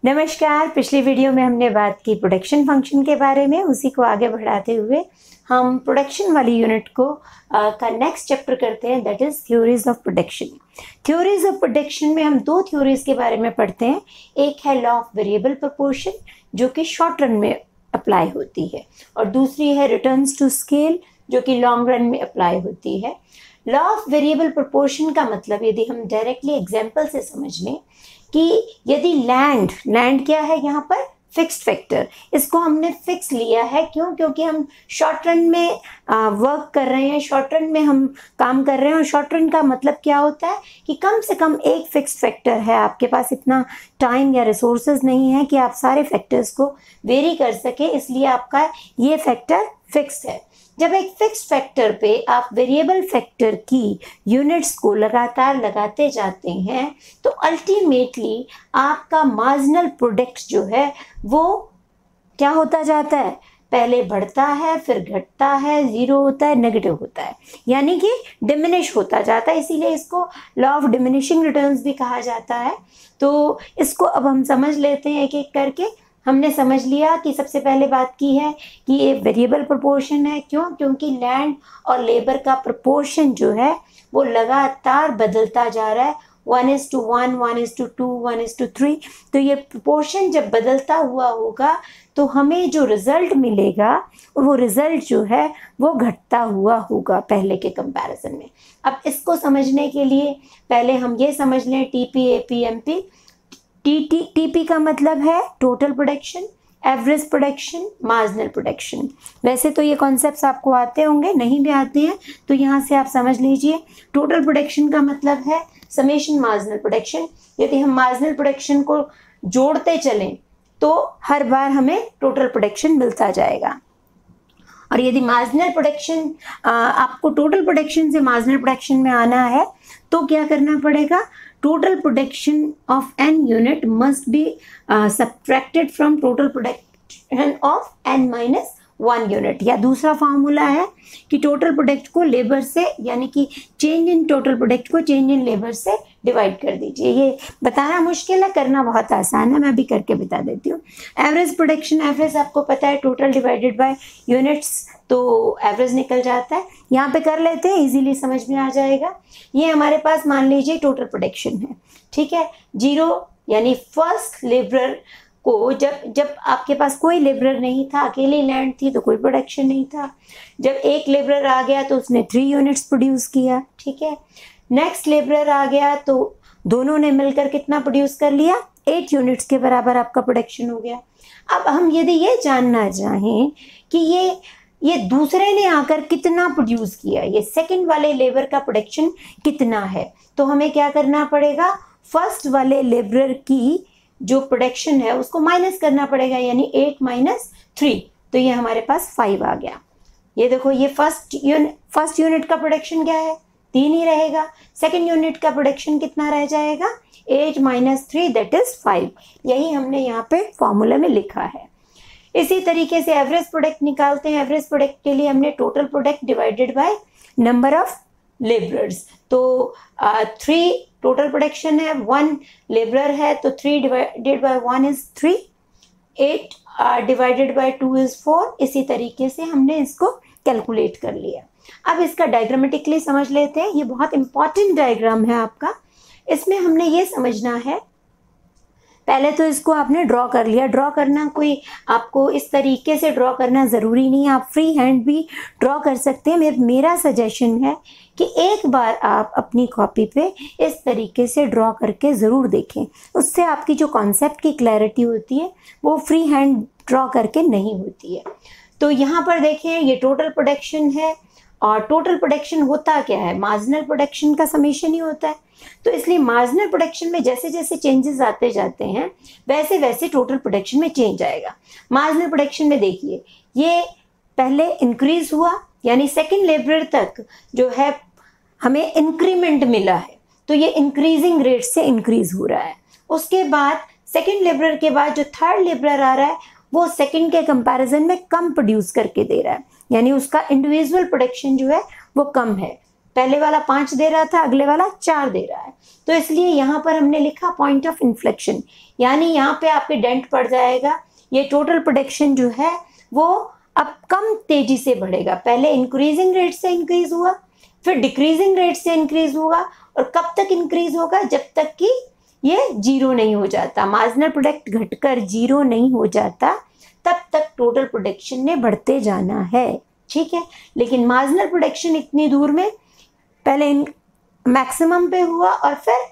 नमस्कार। पिछली वीडियो में हमने बात की प्रोडक्शन फंक्शन के बारे में। उसी को आगे बढ़ाते हुए हम प्रोडक्शन वाली यूनिट को का नेक्स्ट चैप्टर करते हैं, that is theories of production. Theories of production में हम दो थ्योरीज के बारे में पढ़ते हैं। एक है लॉ ऑफ वेरिएबल प्रोपोर्शन जो कि शॉर्ट रन में अप्लाई होती है, और दूसरी है रिटर्न्स टू स्केल जो कि लॉन्ग रन में अप्लाई होती है। लॉ ऑफ वेरिएबल प्रोपोर्शन का मतलब, यदि हम डायरेक्टली एग्जाम्पल से समझ लें कि यदि लैंड क्या है यहाँ पर, फिक्स्ड फैक्टर, इसको हमने फिक्स लिया है। क्यों? क्योंकि हम शॉर्ट रन में वर्क कर रहे हैं, शॉर्ट रन में हम काम कर रहे हैं। और शॉर्ट रन का मतलब क्या होता है कि कम से कम एक फिक्स्ड फैक्टर है, आपके पास इतना टाइम या रिसोर्सेज नहीं है कि आप सारे फैक्टर्स को वेरी कर सके, इसलिए आपका ये फैक्टर फिक्स है। जब एक फिक्स फैक्टर पे आप वेरिएबल फैक्टर की यूनिट्स को लगातार लगाते जाते हैं तो अल्टीमेटली आपका मार्जिनल प्रोडक्ट जो है वो क्या होता जाता है, पहले बढ़ता है, फिर घटता है, जीरो होता है, नेगेटिव होता है, यानी कि डिमिनिश होता जाता है। इसीलिए इसको लॉ ऑफ डिमिनिशिंग रिटर्न्स भी कहा जाता है। तो इसको अब हम समझ लेते हैं एक एक करके। हमने समझ लिया कि सबसे पहले बात की है कि ये वेरिएबल प्रोपोर्शन है। क्यों? क्योंकि लैंड और लेबर का प्रोपोर्शन जो है वो लगातार बदलता जा रहा है, 1:1, 1:2, 1:3। तो ये प्रोपोर्शन जब बदलता हुआ होगा तो हमें जो रिजल्ट मिलेगा वो रिजल्ट जो है वो घटता हुआ होगा पहले के कंपैरिजन में। अब इसको समझने के लिए पहले हम ये समझ लें टीपी, एपी, एमपी। टीपी का मतलब है total production, average production, marginal production. वैसे तो ये कॉन्सेप्ट्स आपको आते होंगे, नहीं भी आते हैं तो यहाँ से आप समझ लीजिए। टोटल प्रोडक्शन का मतलब है समेशन मार्जिनल प्रोडक्शन। यदि हम मार्जिनल प्रोडक्शन को जोड़ते चलें तो हर बार हमें टोटल प्रोडक्शन मिलता जाएगा। और यदि मार्जिनल प्रोडक्शन आपको टोटल प्रोडक्शन से मार्जिनल प्रोडक्शन में आना है तो क्या करना पड़ेगा, total production of n unit must be subtracted from total production of n minus 1 unit. या दूसरा फार्मूला है कि टोटल प्रोडक्ट को लेबर से, यानी कि चेंज इन टोटल प्रोडक्ट को चेंज इन लेबर से डिवाइड कर दीजिए। ये बताना मुश्किल है, करना बहुत आसान है, मैं भी करके बता देती हूँ। एवरेज प्रोडक्शन, एवरेज आपको पता है टोटल डिवाइडेड बाय यूनिट्स, तो एवरेज निकल जाता है। यहाँ पे कर लेते हैं, इजीली समझ में आ जाएगा। ये हमारे पास मान लीजिए टोटल प्रोडक्शन है, ठीक है। जीरो यानी फर्स्ट लेबर को, जब आपके पास कोई लेबरर नहीं था, अकेली लैंड थी तो कोई प्रोडक्शन नहीं था। जब एक लेबरर आ गया तो उसने 3 यूनिट्स प्रोड्यूस किया, ठीक है। नेक्स्ट लेबरर आ गया तो दोनों ने मिलकर कितना प्रोड्यूस कर लिया, 8 यूनिट्स के बराबर आपका प्रोडक्शन हो गया। अब हम यदि ये जानना चाहें कि ये दूसरे ने आकर कितना प्रोड्यूस किया, ये सेकंड वाले लेबर का प्रोडक्शन कितना है, तो हमें क्या करना पड़ेगा, फर्स्ट वाले लेबरर की जो प्रोडक्शन है उसको माइनस करना पड़ेगा, यानी 8 माइनस 3, तो ये हमारे पास 5 आ गया। ये देखो, ये फर्स्ट यूनिट का प्रोडक्शन क्या है, 3 ही रहेगा। सेकंड यूनिट का प्रोडक्शन कितना रह जाएगा, 8 माइनस 3 दैट इज 5। यही हमने यहाँ पे फॉर्मूला में लिखा है। इसी तरीके से एवरेज प्रोडक्ट निकालते हैं। एवरेज प्रोडक्ट के लिए हमने total product divided by number of labourers, तो 3 टोटल प्रोडक्शन है, 1 लेबरर है तो 3 divided by 1 is 3, 8 divided by 2 is 4। इसी तरीके से हमने इसको कैलकुलेट कर लिया। अब इसका डायग्रामेटिकली समझ लेते हैं। ये बहुत इंपॉर्टेंट डायग्राम है आपका। इसमें हमने ये समझना है, पहले तो इसको आपने ड्रॉ कर लिया। ड्रॉ करना कोई आपको इस तरीके से ड्रॉ करना ज़रूरी नहीं है, आप फ्री हैंड भी ड्रॉ कर सकते हैं। मेरा सजेशन है कि एक बार आप अपनी कॉपी पे इस तरीके से ड्रॉ करके ज़रूर देखें, उससे आपकी जो कॉन्सेप्ट की क्लैरिटी होती है वो फ्री हैंड ड्रॉ करके नहीं होती है। तो यहाँ पर देखें, ये टोटल प्रोडक्शन है, और टोटल प्रोडक्शन होता क्या है, मार्जिनल प्रोडक्शन का समेशन ही होता है। तो इसलिए मार्जिनल प्रोडक्शन में जैसे जैसे चेंजेस आते जाते हैं वैसे वैसे टोटल प्रोडक्शन में चेंज आएगा। मार्जिनल प्रोडक्शन में देखिए, ये पहले इंक्रीज हुआ, यानी सेकंड लेबर तक जो है हमें इंक्रीमेंट मिला है, तो ये इंक्रीजिंग रेट से इंक्रीज हो रहा है। उसके बाद सेकंड लेबर के बाद जो थर्ड लेबर आ रहा है वो सेकंड के कंपैरिजन में कम प्रोड्यूस करके दे रहा है, यानी उसका इंडिविजुअल प्रोडक्शन जो है वो कम है। पहले वाला 5 दे रहा था, अगले वाला 4 दे रहा है, तो इसलिए यहाँ पर हमने लिखा पॉइंट ऑफ इन्फ्लेक्शन, यानी यहाँ पे आपके डेंट पड़ जाएगा। ये टोटल प्रोडक्शन जो है वो अब कम तेजी से बढ़ेगा। पहले इंक्रीजिंग रेट से इंक्रीज हुआ, फिर डिक्रीजिंग रेट से इंक्रीज हुआ, और कब तक इंक्रीज होगा, जब तक कि ये जीरो नहीं हो जाता, मार्जिनल प्रोडक्ट घटकर जीरो नहीं हो जाता, तब तक टोटल प्रोडक्शन ने बढ़ते जाना है। ठीक है, लेकिन मार्जिनल प्रोडक्शन इतनी दूर में पहले मैक्सिमम पे हुआ और फिर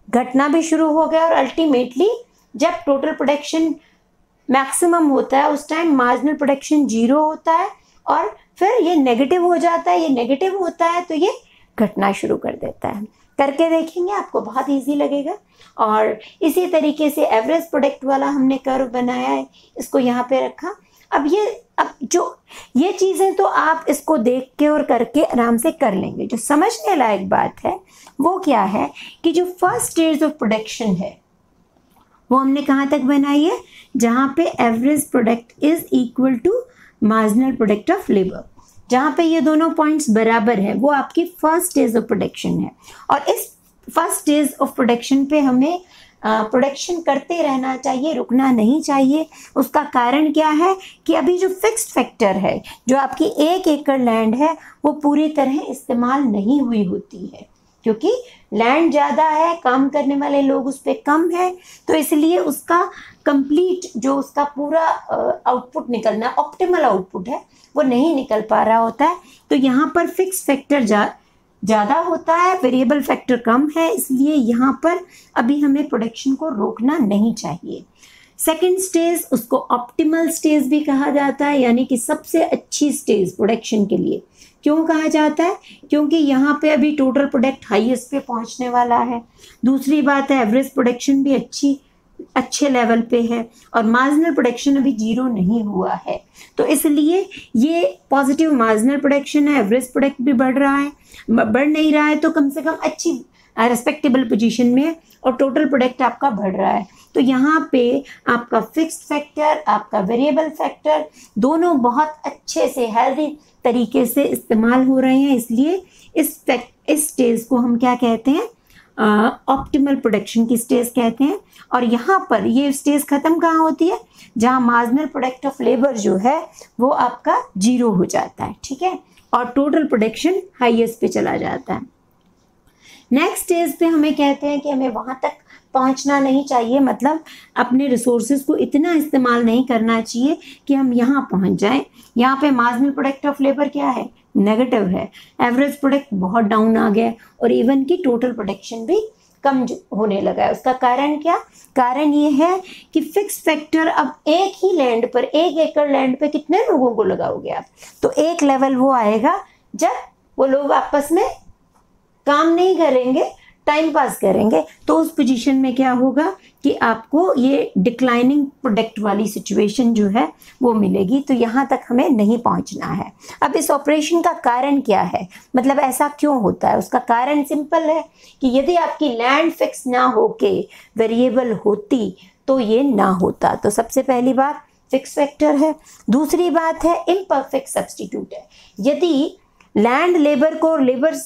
घटना भी शुरू हो गया, और अल्टीमेटली जब टोटल प्रोडक्शन मैक्सिमम होता है उस टाइम मार्जिनल प्रोडक्शन जीरो होता है, और फिर ये नेगेटिव हो जाता है। ये नेगेटिव होता है तो ये घटना शुरू कर देता है। करके देखेंगे, आपको बहुत इजी लगेगा। और इसी तरीके से एवरेज प्रोडक्ट वाला हमने कर्व बनाया है, इसको यहाँ पे रखा। अब जो ये चीज़ें तो आप इसको देख के और करके आराम से कर लेंगे। जो समझने लायक बात है वो क्या है कि जो फर्स्ट स्टेज ऑफ प्रोडक्शन है वो हमने कहाँ तक बनाई है, जहाँ पे average product is equal to marginal product of labour, जहाँ पे ये दोनों पॉइंट्स बराबर है, वो आपकी फर्स्ट स्टेज ऑफ प्रोडक्शन है। और इस फर्स्ट स्टेज ऑफ प्रोडक्शन पे हमें प्रोडक्शन करते रहना चाहिए, रुकना नहीं चाहिए। उसका कारण क्या है कि अभी जो फिक्स्ड फैक्टर है, जो आपकी 1 एकड़ लैंड है, वो पूरी तरह इस्तेमाल नहीं हुई होती है, क्योंकि लैंड ज़्यादा है, काम करने वाले लोग उस पर कम है, तो इसलिए उसका कंप्लीट जो उसका पूरा आउटपुट निकलना, ऑप्टिमल आउटपुट है, वो नहीं निकल पा रहा होता है। तो यहाँ पर फिक्स फैक्टर ज़्यादा होता है, वेरिएबल फैक्टर कम है, इसलिए यहाँ पर अभी हमें प्रोडक्शन को रोकना नहीं चाहिए। सेकेंड स्टेज, उसको ऑप्टिमल स्टेज भी कहा जाता है, यानी कि सबसे अच्छी स्टेज प्रोडक्शन के लिए। क्यों कहा जाता है? क्योंकि यहाँ पे अभी टोटल प्रोडक्ट हाईएस्ट पे पहुँचने वाला है। दूसरी बात है, एवरेज प्रोडक्शन भी अच्छे लेवल पे है, और मार्जिनल प्रोडक्शन अभी जीरो नहीं हुआ है, तो इसलिए ये पॉजिटिव मार्जिनल प्रोडक्शन है। एवरेज प्रोडक्ट भी बढ़ रहा है, बढ़ नहीं रहा है तो कम से कम अच्छी रेस्पेक्टेबल पोजीशन में है, और टोटल प्रोडक्ट आपका बढ़ रहा है। तो यहाँ पे आपका फिक्स्ड फैक्टर, आपका वेरिएबल फैक्टर दोनों बहुत अच्छे से हेल्दी तरीके से इस्तेमाल हो रहे हैं, इसलिए इस स्टेज को हम क्या कहते हैं, ऑप्टिमल प्रोडक्शन की स्टेज कहते हैं। और यहाँ पर ये स्टेज ख़त्म कहाँ होती है, जहाँ मार्जिनल प्रोडक्ट ऑफ लेबर जो है वो आपका जीरो हो जाता है। ठीक है, और टोटल प्रोडक्शन हाईएस्ट पे चला जाता है। नेक्स्ट स्टेज पे हमें कहते हैं कि हमें वहाँ तक पहुँचना नहीं चाहिए, मतलब अपने रिसोर्सेज को इतना इस्तेमाल नहीं करना चाहिए कि हम यहाँ पहुँच जाएं। यहाँ पे मार्जिनल प्रोडक्ट ऑफ लेबर क्या है, नेगेटिव है, एवरेज प्रोडक्ट बहुत डाउन आ गया, और इवन की टोटल प्रोडक्शन भी कम होने लगा है। उसका कारण क्या? कारण ये है कि फिक्स फैक्टर अब एक ही लैंड पर, 1 एकड़ लैंड पे कितने लोगों को लगाओगे आप? तो एक लेवल वो आएगा जब वो लोग आपस में काम नहीं करेंगे, टाइम पास करेंगे, तो उस पोजीशन में क्या होगा कि आपको ये डिक्लाइनिंग प्रोडक्ट वाली सिचुएशन जो है वो मिलेगी। तो यहाँ तक हमें नहीं पहुँचना है। अब इस ऑपरेशन का कारण क्या है, मतलब ऐसा क्यों होता है? उसका कारण सिंपल है कि यदि आपकी लैंड फिक्स ना होके वेरिएबल होती तो ये ना होता। तो सबसे पहली बात फिक्स फैक्टर है। दूसरी बात है इम्परफेक्ट सब्स्टिट्यूट है। यदि लैंड लेबर को लेबर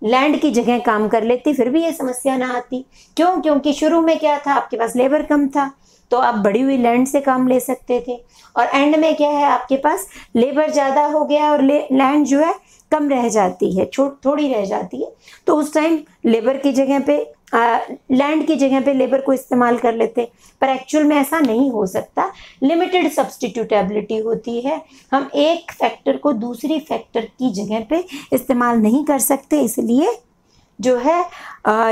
लैंड की जगह काम कर लेती फिर भी ये समस्या ना आती। क्यों? क्योंकि शुरू में क्या था, आपके पास लेबर कम था, तो आप बढ़ी हुई लैंड से काम ले सकते थे, और एंड में क्या है, आपके पास लेबर ज़्यादा हो गया और लैंड जो है कम रह जाती है, थोड़ी रह जाती है, तो उस टाइम लेबर की जगह पे लैंड की जगह पे लेबर को इस्तेमाल कर लेते। पर एक्चुअल में ऐसा नहीं हो सकता, लिमिटेड सब्स्टिट्यूटेबिलिटी होती है। हम एक फैक्टर को दूसरी फैक्टर की जगह पे इस्तेमाल नहीं कर सकते, इसलिए जो है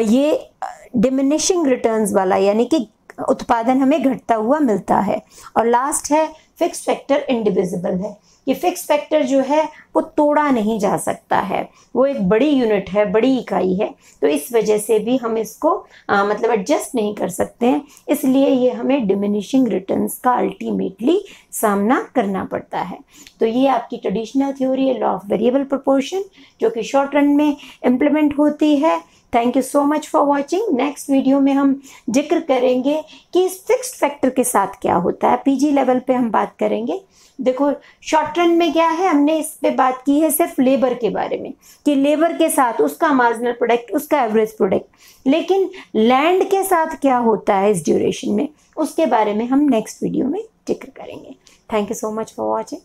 ये डिमिनिशिंग रिटर्न्स वाला, यानी कि उत्पादन हमें घटता हुआ मिलता है। और लास्ट है फिक्स फैक्टर इनडिविजिबल है, कि फिक्स फैक्टर जो है वो तोड़ा नहीं जा सकता है, वो एक बड़ी यूनिट है, बड़ी इकाई है, तो इस वजह से भी हम इसको मतलब एडजस्ट नहीं कर सकते हैं, इसलिए ये हमें डिमिनिशिंग रिटर्न्स का अल्टीमेटली सामना करना पड़ता है। तो ये आपकी ट्रेडिशनल थ्योरी है, लॉ ऑफ वेरिएबल प्रोपोर्शन, जो कि शॉर्ट रन में इम्प्लीमेंट होती है, thank you so much for watching. Next video में हम जिक्र करेंगे कि इस फिक्स्ड फैक्टर के साथ क्या होता है, पीजी लेवल पे हम बात करेंगे। देखो शॉर्ट रन में क्या है, हमने इस पे बात की है सिर्फ लेबर के बारे में कि लेबर के साथ उसका मार्जिनल प्रोडक्ट, उसका एवरेज प्रोडक्ट, लेकिन लैंड के साथ क्या होता है इस ड्यूरेशन में, उसके बारे में हम नेक्स्ट वीडियो में जिक्र करेंगे। Thank you so much for watching.